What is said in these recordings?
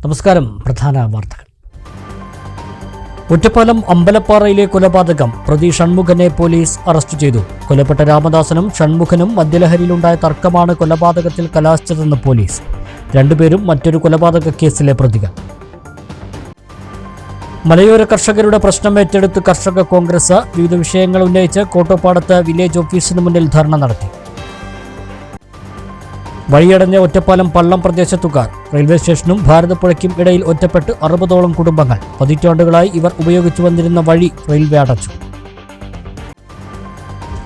നമസ്കാരം. പ്രധാന വാർത്തകൾ. ഒറ്റപ്പാലം അമ്പലപ്പാറയിലെ കൊലപാതകം പ്രതി ഷൺമുഖനെ പോലീസ് അറസ്റ്റ് ചെയ്തു. കൊല്ലപ്പെട്ട രാമദാസനും ഷൺമുഖനും മദ്യലഹരിയിലുണ്ടായ തർക്കമാണ് കൊലപാതകത്തിൽ കലാശിച്ചതെന്ന് പോലീസ്. രണ്ടുപേരും മറ്റൊരു കൊലപാതക കേസിലെ പ്രതികൾ. മലയോര കർഷകരുടെ പ്രശ്നം ഏറ്റെടുത്ത് കർഷക കോൺഗ്രസ് വിവിധ വിഷയങ്ങൾ ഉന്നയിച്ച് കോട്ടോപ്പാടത്ത് വില്ലേജ് ഓഫീസിന് മുന്നിൽ ധർണ നടത്തി. വഴിയടഞ്ഞ ഒറ്റപ്പാലം പള്ളം പ്രദേശത്തുകാർ. റെയിൽവേ സ്റ്റേഷനും ഭാരതപ്പുഴയ്ക്കും ഇടയിൽ ഒറ്റപ്പെട്ട് 60ഓളം കുടുംബങ്ങൾ. പതിറ്റാണ്ടുകളായി ഇവർ ഉപയോഗിച്ചു വന്നിരുന്ന വഴി റെയിൽവേ അടച്ചു.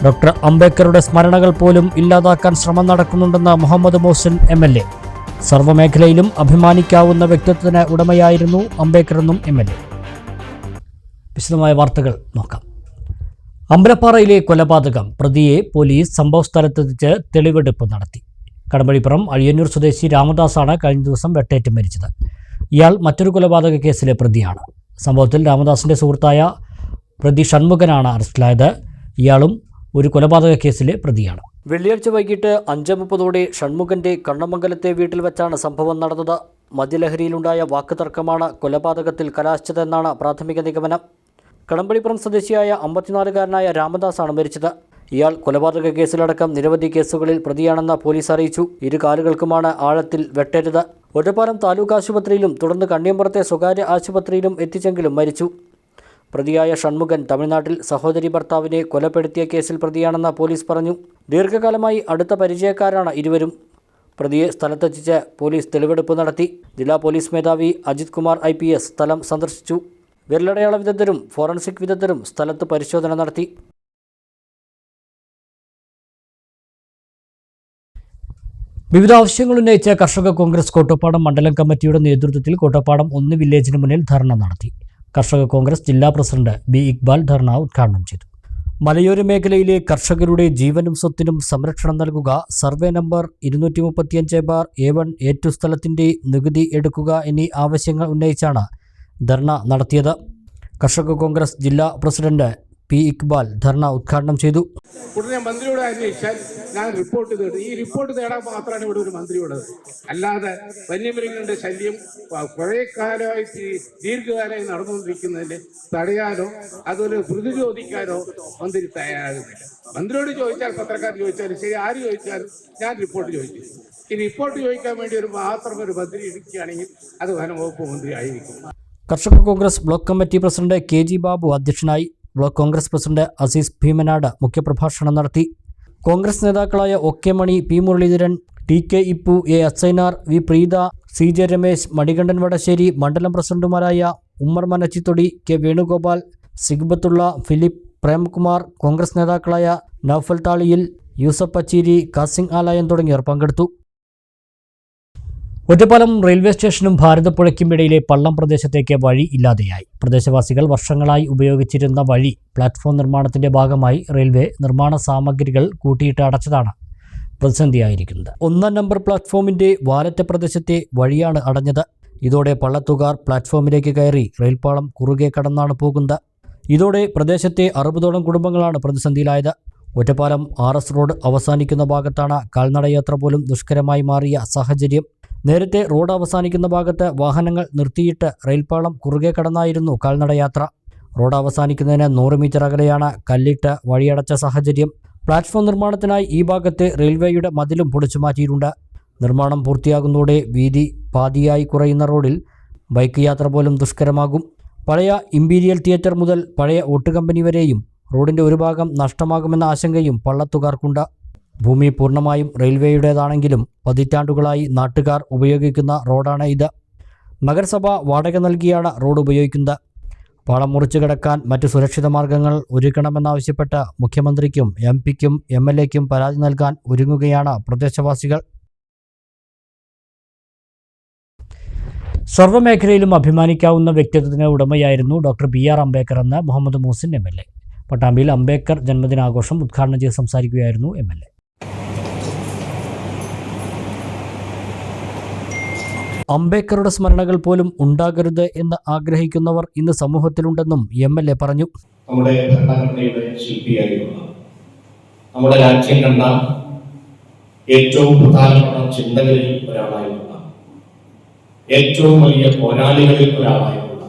ഡോക്ടർ അംബേദ്കറുടെ സ്മരണകൾ പോലും ഇല്ലാതാക്കാൻ ശ്രമം നടക്കുന്നുണ്ടെന്ന് മുഹമ്മദ് മോഹ്സിൻ MLA. സർവ്വമേഖലയിലും അഭിമാനിക്കാവുന്ന വ്യക്തിത്വത്തിന് ഉടമയായിരുന്നു അംബേദ്കറെന്നും MLA. വിശദമായ വാർത്തകൾ നോക്കാം. അമ്പലപ്പാറയിലെ കൊലപാതകം പ്രതിയെ പോലീസ് സംഭവസ്ഥലത്തെത്തിച്ച് തെളിവെടുപ്പ് നടത്തി. കടമ്പഴിപ്പുറം അഴിയന്നൂർ സ്വദേശി രാമദാസാണ് കഴിഞ്ഞ ദിവസം വെട്ടേറ്റ് മരിച്ചത്. ഇയാൾ മറ്റൊരു കൊലപാതക കേസിലെ പ്രതിയാണ്. സംഭവത്തിൽ രാമദാസിന്റെ സുഹൃത്തായ പ്രതി ഷൺമുഖനാണ് അറസ്റ്റിലായത്. ഇയാളും ഒരു കൊലപാതക കേസിലെ പ്രതിയാണ്. വെള്ളിയാഴ്ച വൈകിട്ട് 5:30 ഷൺമുഖന്റെ കണ്ണമംഗലത്തെ വീട്ടിൽ വെച്ചാണ് സംഭവം നടന്നത്. മദ്യലഹരിയിലുണ്ടായ വാക്കുതർക്കമാണ് കൊലപാതകത്തിൽ കലാശിച്ചതെന്നാണ് പ്രാഥമിക നിഗമനം. കടമ്പഴിപ്പുറം സ്വദേശിയായ 54-കാരനായ രാമദാസാണ് മരിച്ചത്. ഇയാൾ കൊലപാതക കേസിലടക്കം നിരവധി കേസുകളിൽ പ്രതിയാണെന്ന് പോലീസ് അറിയിച്ചു. ഇരു കാലുകൾക്കുമാണ് ആഴത്തിൽ വെട്ടേറ്റത്. ഒറ്റപ്പാലം താലൂക്ക് ആശുപത്രിയിലും തുടർന്ന് കണ്ണിയമ്പുറത്തെ സ്വകാര്യ ആശുപത്രിയിലും എത്തിച്ചെങ്കിലും മരിച്ചു. പ്രതിയായ ഷൺമുഖൻ തമിഴ്നാട്ടിൽ സഹോദരി ഭർത്താവിനെ കൊലപ്പെടുത്തിയ കേസിൽ പ്രതിയാണെന്ന് പോലീസ് പറഞ്ഞു. ദീർഘകാലമായി അടുത്ത പരിചയക്കാരാണ് ഇരുവരും. പ്രതിയെ സ്ഥലത്തെത്തിച്ച് പോലീസ് തെളിവെടുപ്പ് നടത്തി. ജില്ലാ പോലീസ് മേധാവി അജിത് കുമാർ IPS സ്ഥലം സന്ദർശിച്ചു. വിരലടയാള വിദഗ്ധരും ഫോറൻസിക് വിദഗ്ധരും സ്ഥലത്ത് പരിശോധന നടത്തി. വിവിധ ആവശ്യങ്ങൾ ഉന്നയിച്ച കർഷക കോൺഗ്രസ് കോട്ടപ്പാടം മണ്ഡലം കമ്മിറ്റിയുടെ നേതൃത്വത്തിൽ കോട്ടപ്പാടം 1 വില്ലേജിന് മുന്നിൽ ധർണ നടത്തി. കർഷക കോൺഗ്രസ് ജില്ലാ പ്രസിഡന്റ് B. ഇക്ബാൽ ധർണ ഉദ്ഘാടനം ചെയ്തു. മലയോര മേഖലയിലെ കർഷകരുടെ ജീവനും സ്വത്തിനും സംരക്ഷണം നൽകുക, സർവേ നമ്പർ 235/A1 A2 സ്ഥലത്തിന്റെ നികുതി എടുക്കുക എന്നീ ആവശ്യങ്ങൾ ഉന്നയിച്ചാണ് ധർണ നടത്തിയത്. കർഷക കോൺഗ്രസ് ജില്ലാ പ്രസിഡന്റ് P. ഇക്ബാൽ ധർണ ഉദ്ഘാടനം ചെയ്തു. ഉടനെ മന്ത്രിയോട് അന്വേഷിച്ചാൽ ഞാൻ റിപ്പോർട്ട് തേടും. ഈ റിപ്പോർട്ട് തേടാൻ മാത്രമാണ് ഇവിടെ ഒരു മന്ത്രിയുള്ളത്. അല്ലാതെ വന്യമൃഗങ്ങളുടെ ശല്യം കുറേ കാലമായി ദീർഘകാലമായി നടന്നുകൊണ്ടിരിക്കുന്നതിന് തടയാനോ അതുപോലെ പ്രതിരോധിക്കാനോ മന്ത്രി തയ്യാറാകുന്നില്ല. മന്ത്രിയോട് ചോദിച്ചാൽ, പത്രക്കാർ ചോദിച്ചാലും ശരി, ആര് ചോദിച്ചാലും ഞാൻ റിപ്പോർട്ട് ചോദിക്കും. ഈ റിപ്പോർട്ട് ചോദിക്കാൻ വേണ്ടി ഒരു മന്ത്രി ഇരിക്കുകയാണെങ്കിൽ അത് വനംവകുപ്പ് മന്ത്രി ആയിരിക്കും. കർഷക Congress block committee president KG Babu അധ്യക്ഷനായി. ബ്ലോക്ക് കോൺഗ്രസ് പ്രസിഡന്റ് അസീസ് ഭീമനാട് മുഖ്യപ്രഭാഷണം നടത്തി. കോൺഗ്രസ് നേതാക്കളായ OK money, P. Muraleedharan, TK Ippu, A. Asainar, V. Preetha, CJ Ramesh, Manikandan Vadasseri, മണ്ഡലം പ്രസിഡന്റുമാരായ ഉമ്മർ മനച്ചിത്തൊടി, K. വേണുഗോപാൽ, സിഗ്ബത്തുള്ള, ഫിലിപ്പ്, പ്രേംകുമാർ, കോൺഗ്രസ് നേതാക്കളായ നൌഫൽ താളിയിൽ, യൂസഫ് പച്ചീരി, കാസിം ആലയൻ തുടങ്ങിയവർ പങ്കെടുത്തു. ഒറ്റപ്പാലം റെയിൽവേ സ്റ്റേഷനും ഭാരതപ്പുഴയ്ക്കും ഇടയിലെ പള്ളം പ്രദേശത്തേക്ക് വഴി ഇല്ലാതെയായി. പ്രദേശവാസികൾ വർഷങ്ങളായി ഉപയോഗിച്ചിരുന്ന വഴി പ്ലാറ്റ്ഫോം നിർമ്മാണത്തിന്റെ ഭാഗമായി റെയിൽവേ നിർമ്മാണ സാമഗ്രികൾ കൂട്ടിയിട്ട് അടച്ചതാണ് പ്രതിസന്ധിയായിരിക്കുന്നത്. 1-ാം നമ്പർ പ്ലാറ്റ്ഫോമിന്റെ വാലറ്റ പ്രദേശത്തെ വഴിയാണ് അടഞ്ഞത്. ഇതോടെ പള്ളത്തുകാർ പ്ലാറ്റ്ഫോമിലേക്ക് കയറി റെയിൽപാളം കുറുകെ കടന്നാണ് പോകുന്നത്. ഇതോടെ പ്രദേശത്തെ 60ഓളം കുടുംബങ്ങളാണ് പ്രതിസന്ധിയിലായത്. ഒറ്റപ്പാലം RS റോഡ് അവസാനിക്കുന്ന ഭാഗത്താണ് കാൽനടയാത്ര പോലും ദുഷ്കരമായി മാറിയ സാഹചര്യം. നേരത്തെ റോഡ് അവസാനിക്കുന്ന ഭാഗത്ത് വാഹനങ്ങൾ നിർത്തിയിട്ട് റെയിൽപാളം കുറുകെ കടന്നായിരുന്നു കാൽനടയാത്ര. റോഡ് അവസാനിക്കുന്നതിന് 100 മീറ്റർ അകലെയാണ് കല്ലിട്ട് വഴിയടച്ച സാഹചര്യം. പ്ലാറ്റ്ഫോം നിർമ്മാണത്തിനായി ഈ ഭാഗത്തെ റെയിൽവേയുടെ മതിലും പൊളിച്ചു മാറ്റിയിട്ടുണ്ട്. നിർമ്മാണം പൂർത്തിയാകുന്നതോടെ വീതി പാതിയായി കുറയുന്ന റോഡിൽ ബൈക്ക് യാത്ര പോലും ദുഷ്കരമാകും. പഴയ ഇമ്പീരിയൽ തിയേറ്റർ മുതൽ പഴയ ഓട്ടുകമ്പനി വരെയും റോഡിൻ്റെ ഒരു ഭാഗം നഷ്ടമാകുമെന്ന ആശങ്കയും പള്ളത്തുകാർക്കുണ്ട്. ഭൂമി പൂർണ്ണമായും റെയിൽവേയുടേതാണെങ്കിലും പതിറ്റാണ്ടുകളായി നാട്ടുകാർ ഉപയോഗിക്കുന്ന റോഡാണ് ഇത്. നഗരസഭ വാടക നൽകിയാണ് റോഡ് ഉപയോഗിക്കുന്നത്. പാളം മുറിച്ചു കിടക്കാൻ മറ്റ് സുരക്ഷിത മാർഗങ്ങൾ ഒരുക്കണമെന്നാവശ്യപ്പെട്ട് മുഖ്യമന്ത്രിക്കും MP-ക്കും MLA-ക്കും പരാതി നൽകാൻ ഒരുങ്ങുകയാണ് പ്രദേശവാസികൾ. സർവ്വമേഖലയിലും അഭിമാനിക്കാവുന്ന വ്യക്തിത്വത്തിന് ഉടമയായിരുന്നു ഡോക്ടർ BR അംബേദ്കർ എന്ന് മുഹമ്മദ് മോഹ്സിൻ MLA. പട്ടാമ്പിയിൽ അംബേദ്കർ ജന്മദിനാഘോഷം ഉദ്ഘാടനം ചെയ്ത് സംസാരിക്കുകയായിരുന്നു MLA. അംബേദ്കറുടെ സ്മരണകൾ പോലും ഉണ്ടാകരുത് എന്ന് ആഗ്രഹിക്കുന്നവർ ഇന്ന് സമൂഹത്തിലുണ്ടെന്നും MLA പറഞ്ഞു. നമ്മുടെ ഭരണഘടനയുടെ ശില്പിയായിട്ടുള്ള നമ്മുടെ രാജ്യം കണ്ട ഏറ്റവും പ്രധാനപ്പെട്ട ചിന്തകളിൽ ഒരാളായിട്ടുള്ള ഏറ്റവും വലിയ പോരാളികളിൽ ഒരാളായിട്ടുള്ള,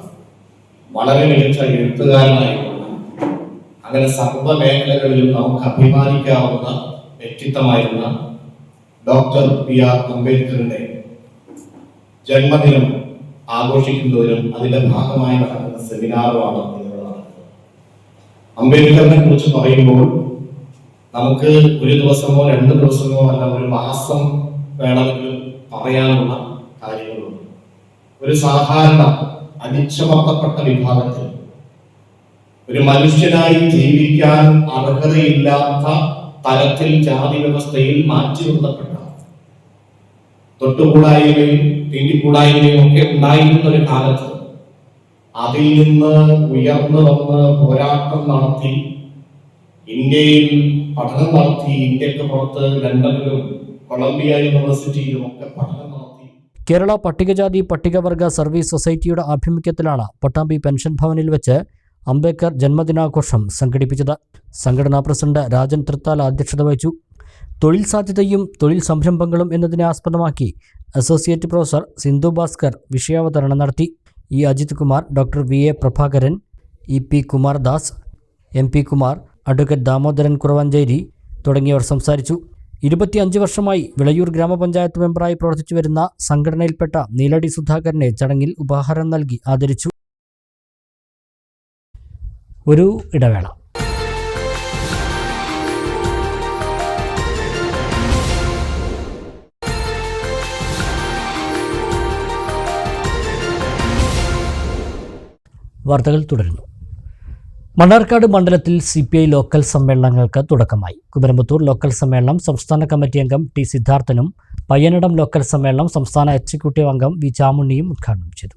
വളരെ മികച്ച എഴുത്തുകാരനായിട്ടുള്ള, അങ്ങനെ സർവ്വ മേഖലകളിലും നമുക്ക് അഭിമാനിക്കാവുന്ന വ്യക്തിത്വമായിരുന്ന ഡോക്ടർ പി.ആർ. അംബേദ്കറിന്റെ ജന്മദിനം ആഘോഷിക്കുന്നതിനും അതിന്റെ ഭാഗമായി നടക്കുന്ന സെമിനാറുമാണ് ഇവിടെ നടക്കുന്നത്. അംബേദ്കറിനെ കുറിച്ച് പറയുമ്പോൾ നമുക്ക് ഒരു ദിവസമോ 2 ദിവസമോ അല്ല, ഒരു മാസം വേണമെങ്കിൽ പറയാനുള്ള കാര്യങ്ങളുണ്ട്. ഒരു സാധാരണ അടിച്ചമർത്തപ്പെട്ട വിഭാഗത്തിൽ ഒരു മനുഷ്യനായി ജീവിക്കാൻ അർഹതയില്ലാത്ത തരത്തിൽ ജാതി വ്യവസ്ഥയിൽ മാറ്റി നിർത്തപ്പെട്ട, തൊട്ടുകൂടായ്മയും തീണ്ടിക്കൂടായ്മയും ഒക്കെ ഉണ്ടായിരുന്ന ഒരു കാലത്ത് അതിൽ നിന്ന് ഉയർന്നു വന്ന് പോരാട്ടം നടത്തി ഇന്ത്യയിൽ പഠനം നടത്തി, ഇന്ത്യക്ക് പുറത്ത് ലണ്ടനിലും കൊളംബിയ യൂണിവേഴ്സിറ്റിയിലും ഒക്കെ പഠനം നടത്തി. കേരള പട്ടികജാതി പട്ടികവർഗ സർവീസ് സൊസൈറ്റിയുടെ ആഭിമുഖ്യത്തിലാണ് പട്ടാമ്പി പെൻഷൻ ഭവനിൽ വെച്ച് അംബേദ്കർ ജന്മദിനാഘോഷം സംഘടിപ്പിച്ചത്. സംഘടനാ പ്രസിഡന്റ് രാജൻ തൃത്താല അധ്യക്ഷത വഹിച്ചു. തൊഴിൽ സാധ്യതയും തൊഴിൽ സംരംഭങ്ങളും എന്നതിനെ ആസ്പദമാക്കി അസോസിയേറ്റ് പ്രൊഫസർ സിന്ധു ഭാസ്കർ വിഷയാവതരണം നടത്തി. E. Ajith Kumar, doctor V A. Prabhakaran, E P. Kumardas, M P. Kumar, advocate Damodaran Kuravancheri തുടങ്ങിയവർ സംസാരിച്ചു. 25 വർഷമായി വിളയൂർ ഗ്രാമപഞ്ചായത്ത് മെമ്പറായി പ്രവർത്തിച്ചു വരുന്ന സംഘടനയിൽപ്പെട്ട നീലടി സുധാകരനെ ചടങ്ങിൽ ഉപഹാരം നൽകി ആദരിച്ചു. ഒരു ഇടവേള. വാർത്തകൾ തുടരുന്നു. മണ്ണാർക്കാട് മണ്ഡലത്തിൽ CPI ലോക്കൽ സമ്മേളനങ്ങൾക്ക് തുടക്കമായി. കുമരമ്പത്തൂർ ലോക്കൽ സമ്മേളനം സംസ്ഥാന കമ്മിറ്റി അംഗം ടി സിദ്ധാർത്ഥനും, പയ്യനടം ലോക്കൽ സമ്മേളനം സംസ്ഥാന എക്സിക്യൂട്ടീവ് അംഗം വി ചാമുണ്ണിയും ഉദ്ഘാടനം ചെയ്തു.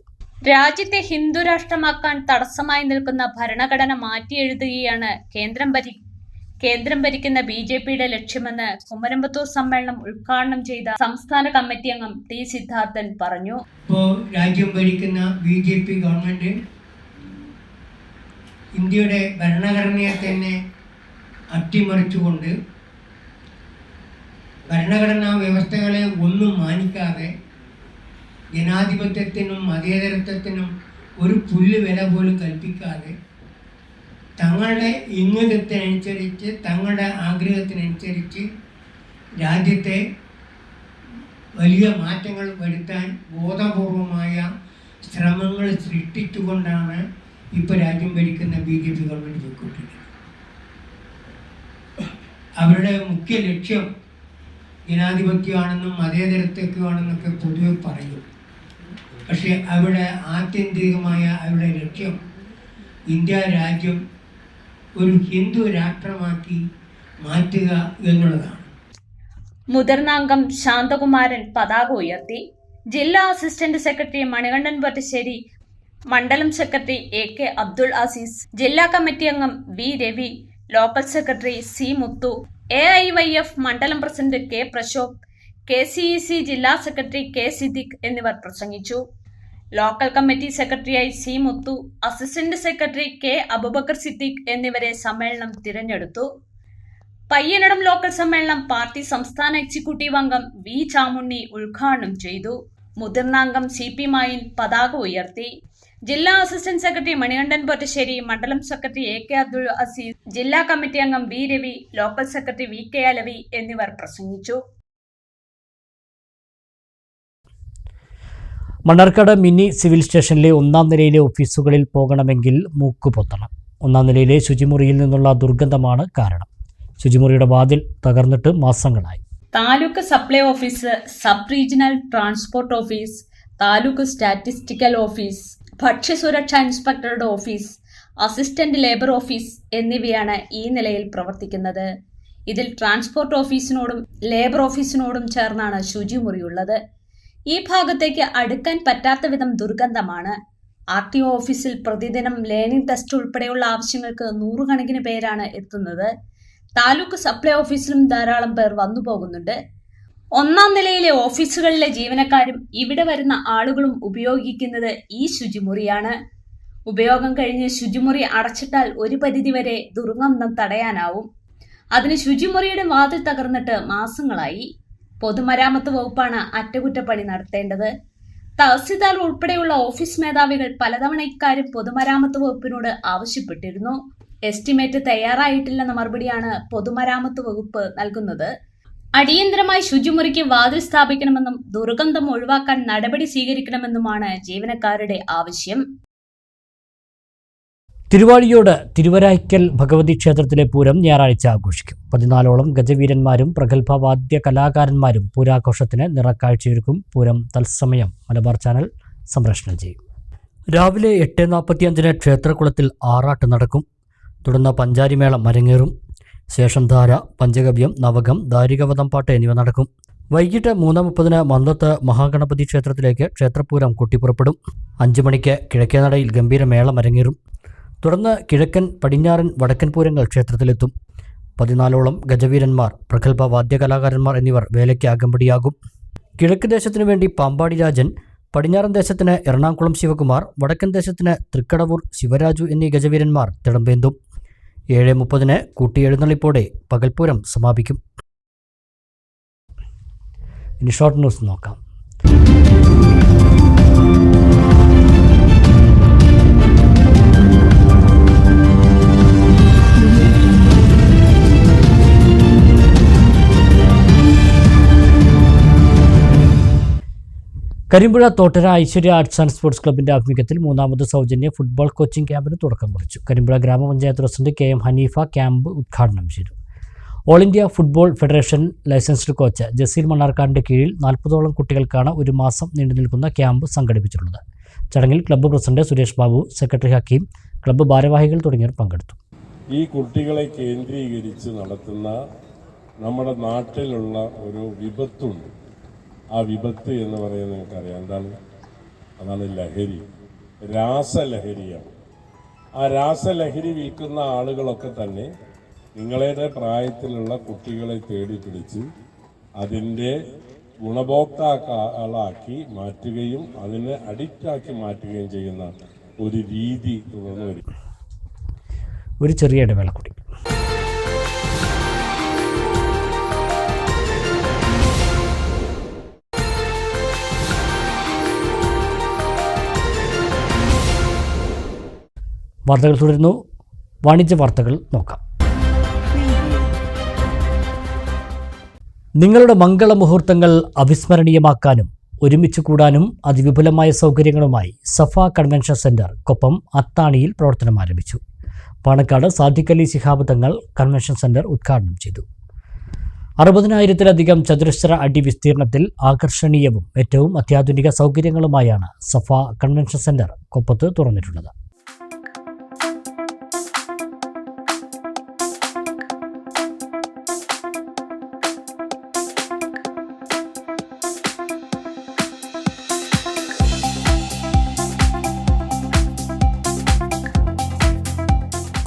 രാജ്യത്തെ ഹിന്ദു രാഷ്ട്രമാക്കാൻ തടസ്സമായി നിൽക്കുന്ന ഭരണഘടന മാറ്റിയെഴുതുകയാണ് കേന്ദ്രം ഭരിക്കുന്ന BJPയുടെ ലക്ഷ്യമെന്ന് കുമരമ്പത്തൂർ സമ്മേളനം ഉദ്ഘാടനം ചെയ്ത സംസ്ഥാന കമ്മിറ്റി അംഗം ടി സിദ്ധാർത്ഥൻ പറഞ്ഞു. രാജ്യം ഭരിക്കുന്ന BJP ഗവൺമെന്റ് ഇന്ത്യയുടെ ഭരണഘടനയെ തന്നെ അട്ടിമറിച്ചുകൊണ്ട് ഭരണഘടനാ വ്യവസ്ഥകളെ ഒന്നും മാനിക്കാതെ ജനാധിപത്യത്തിനും മതേതരത്വത്തിനും ഒരു പുല്ല് വില പോലും കൽപ്പിക്കാതെ തങ്ങളുടെ ഇംഗിതത്തിനനുസരിച്ച്, തങ്ങളുടെ ആഗ്രഹത്തിനനുസരിച്ച് രാജ്യത്തെ വലിയ മാറ്റങ്ങൾ വരുത്താൻ ബോധപൂർവമായ ശ്രമങ്ങൾ സൃഷ്ടിച്ചുകൊണ്ടാണ് ഇപ്പോൾ രാജ്യം ഭരിക്കുന്ന BJP ഗവൺമെൻറ് പോയിക്കൊണ്ടിരിക്കുന്നത്. അവരുടെ മുഖ്യ ലക്ഷ്യം ജനാധിപത്യമാണെന്നും മതേതരത്വമാണെന്നൊക്കെ പൊതുവെ പറയും. പക്ഷേ അവിടെ ആത്യന്തികമായ അവരുടെ ലക്ഷ്യം ഇന്ത്യ രാജ്യം ഒരു ഹിന്ദു രാഷ്ട്രമാക്കി മാറ്റുക എന്നുള്ളതാണ്. മുതിർന്ന അംഗം ശാന്തകുമാരൻ പതാക ഉയർത്തി. ജില്ലാ അസിസ്റ്റന്റ് സെക്രട്ടറി മണികണ്ഠൻ പൊറ്റശ്ശേരി, മണ്ഡലം സെക്രട്ടറി AK അബ്ദുൾ അസീസ്, ജില്ലാ കമ്മിറ്റി അംഗം V Ravi, local secretary C Muthu, AIYF മണ്ഡലം പ്രസിഡന്റ് K പ്രശോഭ്, KCEC ജില്ലാ സെക്രട്ടറി K സിദ്ദിഖ് എന്നിവർ പ്രസംഗിച്ചു. ലോക്കൽ കമ്മിറ്റി സെക്രട്ടറിയായി C Muthu, assistant secretary K Abubakar Siddique എന്നിവരെ സമ്മേളനം തിരഞ്ഞെടുത്തു. പയ്യനടം ലോക്കൽ സമ്മേളനം പാർട്ടി സംസ്ഥാന എക്സിക്യൂട്ടീവ് അംഗം V ചാമുണ്ണി ഉദ്ഘാടനം ചെയ്തു. മുതിർന്ന അംഗം CP മായിൻ പതാക ഉയർത്തി. ജില്ലാ അസിസ്റ്റന്റ് സെക്രട്ടറി മണികണ്ഠൻ പൊറ്റശ്ശേരി, മണ്ഡലം സെക്രട്ടറി AK അബ്ദുൾ അസീസ്, ജില്ലാ കമ്മിറ്റി അംഗം V Ravi, local secretary VK Alavi എന്നിവർ പ്രസംഗിച്ചു. മണ്ണാർക്കാട് മിനി സിവിൽ സ്റ്റേഷനിലെ 1-ാം നിലയിലെ ഓഫീസുകളിൽ പോകണമെങ്കിൽ മൂക്കുപൊത്തണം. 1-ാം നിലയിലെ ശുചിമുറിയിൽ നിന്നുള്ള ദുർഗന്ധമാണ് കാരണം. ശുചിമുറിയുടെ വാതിൽ തകർന്നിട്ട് മാസങ്ങളായി. Taluk supply office, sub regional transport office, taluk statistical office, ഭക്ഷ്യസുരക്ഷാ ഇൻസ്പെക്ടറുടെ ഓഫീസ്, അസിസ്റ്റന്റ് ലേബർ ഓഫീസ് എന്നിവയാണ് ഈ നിലയിൽ പ്രവർത്തിക്കുന്നത്. ഇതിൽ ട്രാൻസ്പോർട്ട് ഓഫീസിനോടും ലേബർ ഓഫീസിനോടും ചേർന്നാണ് ശുചിമുറിയുള്ളത്. ഈ ഭാഗത്തേക്ക് അടുക്കാൻ പറ്റാത്ത വിധം ദുർഗന്ധമാണ്. RTO ഓഫീസിൽ പ്രതിദിനം ലേണിംഗ് ടെസ്റ്റ് ഉൾപ്പെടെയുള്ള ആവശ്യങ്ങൾക്ക് 100 കണക്കിന് പേരാണ് എത്തുന്നത്. താലൂക്ക് സപ്ലൈ ഓഫീസിലും ധാരാളം പേർ വന്നു പോകുന്നുണ്ട്. 1-ാം നിലയിലെ ഓഫീസുകളിലെ ജീവനക്കാരും ഇവിടെ വരുന്ന ആളുകളും ഉപയോഗിക്കുന്നത് ഈ ശുചിമുറിയാണ്. ഉപയോഗം കഴിഞ്ഞ് ശുചിമുറി അടച്ചിട്ടാൽ ഒരു പരിധിവരെ ദുർഗന്ധം തടയാനാവും. അതിന് ശുചിമുറിയുടെ വാതിൽ തകർന്നിട്ട് മാസങ്ങളായി. പൊതുമരാമത്ത് വകുപ്പാണ് അറ്റകുറ്റപ്പണി നടത്തേണ്ടത്. തഹസിൽദാർ ഉൾപ്പെടെയുള്ള ഓഫീസ് മേധാവികൾ പലതവണ ഇക്കാര്യം പൊതുമരാമത്ത് വകുപ്പിനോട് ആവശ്യപ്പെട്ടിരുന്നു. എസ്റ്റിമേറ്റ് തയ്യാറായിട്ടില്ലെന്ന മറുപടിയാണ് പൊതുമരാമത്ത് വകുപ്പ് നൽകുന്നത്. അടിയന്തരമായി ശുചിമുറിക്ക് വാതിൽ സ്ഥാപിക്കണമെന്നും ദുർഗന്ധം ഒഴിവാക്കാൻ നടപടി സ്വീകരിക്കണമെന്നുമാണ് ജീവനക്കാരുടെ ആവശ്യം. തിരുവാഴിയോട് തിരുവരായ്ക്കൽ ഭഗവതി ക്ഷേത്രത്തിലെ പൂരം ഞായറാഴ്ച ആഘോഷിക്കും. 14ഓളം ഗജവീരന്മാരും പ്രഗത്ഭ വാദ്യ കലാകാരന്മാരും പൂരാഘോഷത്തിന് നിറക്കാഴ്ചയൊരുക്കും. പൂരം തത്സമയം മലബാർ ചാനൽ സംപ്രേഷണം ചെയ്യും. രാവിലെ 8:45 ക്ഷേത്രകുളത്തിൽ ആറാട്ട് നടക്കും. തുടർന്ന് പഞ്ചാരിമേളം അരങ്ങേറും. ശേഷം ധാര, പഞ്ചഗവ്യം, നവകം, ദാരികവധം പാട്ട് എന്നിവ നടക്കും. വൈകിട്ട് 3:30 മന്ദത്ത് മഹാഗണപതി ക്ഷേത്രത്തിലേക്ക് ക്ഷേത്രപൂരം കൊട്ടിപ്പുറപ്പെടും. 5 മണിക്ക് കിഴക്കേനടയിൽ ഗംഭീരമേളം അരങ്ങേറും. തുടർന്ന് കിഴക്കൻ, പടിഞ്ഞാറൻ, വടക്കൻ പൂരങ്ങൾ ക്ഷേത്രത്തിലെത്തും. 14ഓളം ഗജവീരന്മാർ, പ്രഗത്ഭ വാദ്യകലാകാരന്മാർ എന്നിവർ വേലയ്ക്ക് അകമ്പടിയാകും. കിഴക്ക് ദേശത്തിനു വേണ്ടി പാമ്പാടി രാജൻ, പടിഞ്ഞാറൻ ദേശത്തിന് എറണാകുളം ശിവകുമാർ, വടക്കൻ ദേശത്തിന് തൃക്കടവൂർ ശിവരാജു എന്നീ ഗജവീരന്മാർ തിടമ്പേന്തും. 7:30 കൂട്ടിയെഴുന്നള്ളിപ്പോടെ പകൽപൂരം സമാപിക്കും. ഇനി ഷോർട്ട് ന്യൂസ് നോക്കാം. Karimpuzha Thottara Aishwarya arts and sports ക്ലബിന്റെ ആഭിമുഖ്യത്തിൽ 3ാമത് സൗജന്യ ഫുട്ബോൾ കോച്ചിംഗ് ക്യാമ്പിന് തുടക്കം കുറിച്ചു. കരിമ്പുഴ ഗ്രാമപഞ്ചായത്ത് പ്രസിഡന്റ് KM ഹനീഫ ക്യാമ്പ് ഉദ്ഘാടനം ചെയ്തു. All India football federation licensed coach Jaseel മണ്ണാർക്കാടിന്റെ കീഴിൽ 40ഓളം കുട്ടികൾക്കാണ് ഒരു മാസം നീണ്ടുനിൽക്കുന്ന ക്യാമ്പ് സംഘടിപ്പിച്ചിട്ടുള്ളത്. ചടങ്ങിൽ club president Suresh Babu, secretary Hakeem, club ഭാരവാഹികൾ തുടങ്ങിയവർ പങ്കെടുത്തു. ഈ കുട്ടികളെ കേന്ദ്രീകരിച്ച് നടത്തുന്ന നമ്മുടെ നാട്ടിലുള്ള ഒരു വിപത്തുണ്ട്. ആ വിപത്ത് എന്ന് പറയുന്നത് നിങ്ങൾക്കറിയാം എന്താണ്? അതാണ് ലഹരി, രാസലഹരിയാണ്. ആ രാസലഹരി വിൽക്കുന്ന ആളുകളൊക്കെ തന്നെ നിങ്ങളുടെ പ്രായത്തിലുള്ള കുട്ടികളെ തേടി പിടിച്ച് അതിൻ്റെ ഗുണഭോക്താക്കളാക്കി മാറ്റുകയും അതിനെ അഡിക്റ്റാക്കി മാറ്റുകയും ചെയ്യുന്ന ഒരു രീതി തുടർന്നു വരും. ഒരു ചെറിയ ഇടവേള കൂടി. വാർത്തകൾ തുടരുന്നു. വാണിജ്യ വാർത്തകൾ നോക്കാം. നിങ്ങളുടെ മംഗളമുഹൂർത്തങ്ങൾ അവിസ്മരണീയമാക്കാനും ഒരുമിച്ച് കൂടാനും അതിവിപുലമായ സൗകര്യങ്ങളുമായി സഫ കൺവെൻഷൻ സെന്റർ കൊപ്പം അത്താണിയിൽ പ്രവർത്തനം ആരംഭിച്ചു. പാണക്കാട് സാദിഖ് അലി ശിഹാബ് തങ്ങൾ കൺവെൻഷൻ സെന്റർ ഉദ്ഘാടനം ചെയ്തു. 60,000-ലധികം ചതുരശ്ര അടി വിസ്തീർണത്തിൽ ആകർഷണീയവും ഏറ്റവും അത്യാധുനിക സൗകര്യങ്ങളുമായാണ് സഫ കൺവെൻഷൻ സെന്റർ കൊപ്പത്ത് തുറന്നിട്ടുള്ളത്.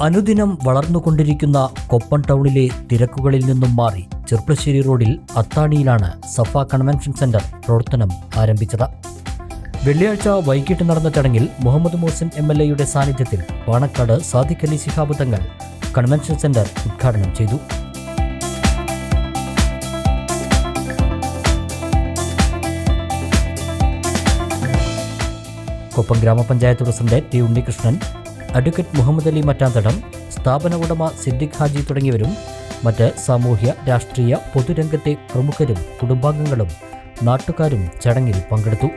അനുദിനം വളർന്നുകൊണ്ടിരിക്കുന്ന കൊപ്പം ടൗണിലെ തിരക്കുകളിൽ നിന്നും മാറി ചെർപ്പശ്ശേരി റോഡിൽ അത്താണിയിലാണ് സഫ കൺവെൻഷൻ സെന്റർ പ്രവർത്തനം ആരംഭിച്ചത്. വെള്ളിയാഴ്ച വൈകിട്ട് നടന്ന ചടങ്ങിൽ മുഹമ്മദ് മോഹ്സിൻ MLA സാന്നിധ്യത്തിൽ പാണക്കാട് സാദിഖ് അലി ശിഹാബ് തങ്ങൾ കൺവെൻഷൻ സെന്റർ ഉദ്ഘാടനം ചെയ്തു. കൊപ്പം ഗ്രാമപഞ്ചായത്ത് president T Unnikrishnan, advocate Muhammad Ali Mattanthadam, സ്ഥാപന ഉടമ സിദ്ദിഖ് ഹാജി തുടങ്ങിയവരും മറ്റ് സാമൂഹ്യ, രാഷ്ട്രീയ, പൊതുരംഗത്തെ പ്രമുഖരും കുടുംബാംഗങ്ങളും നാട്ടുകാരും ചടങ്ങിൽ പങ്കെടുത്തു.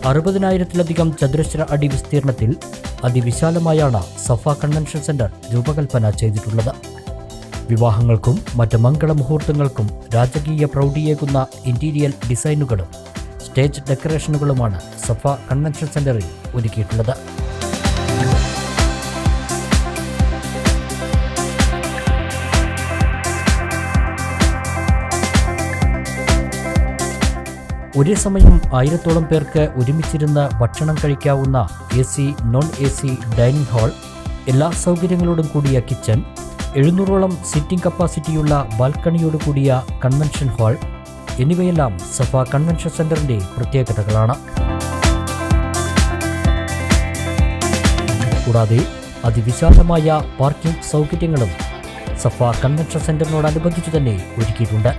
അറുപതിനായിരത്തിലധികം ചതുരശ്ര അടി വിസ്തീർണത്തിൽ അതിവിശാലമായാണ് സഫ കൺവെൻഷൻ സെന്റർ രൂപകൽപ്പന ചെയ്തിട്ടുള്ളത്. വിവാഹങ്ങൾക്കും മറ്റ് മംഗളമുഹൂർത്തങ്ങൾക്കും രാജകീയ പ്രൗഢിയേകുന്ന ഇന്റീരിയർ ഡിസൈനുകളും സ്റ്റേജ് ഡെക്കറേഷനുകളുമാണ് സഫ കൺവെൻഷൻ സെന്ററിൽ ഒരുക്കിയിട്ടുള്ളത്. ഒരേ സമയം 1000-ഓളം പേർക്ക് ഒരുമിച്ചിരുന്ന് ഭക്ഷണം കഴിക്കാവുന്ന AC, non AC dining hall, എല്ലാ സൗകര്യങ്ങളോടും കൂടിയ കിച്ചൺ, 700ഓളം സിറ്റിംഗ് കപ്പാസിറ്റിയുള്ള ബാൽക്കണിയോട് കൂടിയ കൺവെൻഷൻ ഹാൾ എന്നിവയെല്ലാം സഫ കൺവെൻഷൻ സെന്ററിന്റെ പ്രത്യേകതകളാണ്. കൂടാതെ അതിവിശാലമായ പാർക്കിംഗ് സൗകര്യങ്ങളും സഫ കൺവെൻഷൻ സെന്ററിനോടനുബന്ധിച്ച് തന്നെ ഒരുക്കിയിട്ടുണ്ട്.